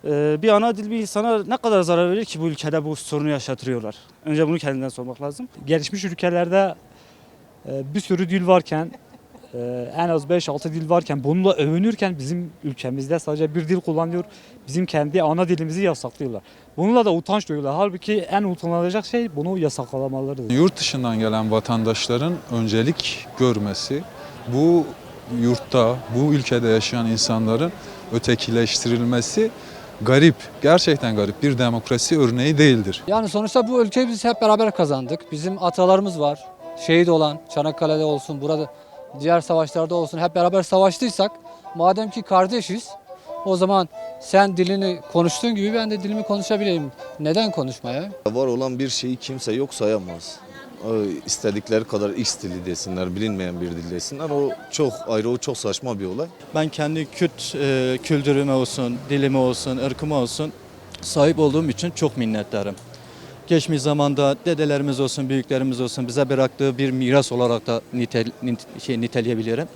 Bir ana dil bir insana ne kadar zarar verir ki bu ülkede bu sorunu yaşatıyorlar? Önce bunu kendinden sormak lazım. Gelişmiş ülkelerde bir sürü dil varken, en az 5-6 dil varken, bununla övünürken bizim ülkemizde sadece bir dil kullanıyor. Bizim kendi ana dilimizi yasaklıyorlar. Bununla da utanç duyuyorlar. Halbuki en utanılacak şey bunu yasaklamalarıdır. Yurt dışından gelen vatandaşların öncelik görmesi, bu yurtta, bu ülkede yaşayan insanların ötekileştirilmesi garip, gerçekten garip bir demokrasi örneği değildir. Yani sonuçta bu ülkeyi biz hep beraber kazandık. Bizim atalarımız var. Şehit olan, Çanakkale'de olsun, burada diğer savaşlarda olsun hep beraber savaştıysak, madem ki kardeşiz, o zaman sen dilini konuştuğun gibi ben de dilimi konuşabileyim. Neden konuşmaya? Var olan bir şeyi kimse yok sayamaz. İstedikleri kadar X dili desinler, bilinmeyen bir dil desinler. O çok ayrı, o çok saçma bir olay. Ben kendi kültürüme olsun, dilime olsun, ırkıma olsun sahip olduğum için çok minnettarım. Geçmiş zamanda dedelerimiz olsun, büyüklerimiz olsun bize bıraktığı bir miras olarak da niteleyebilirim.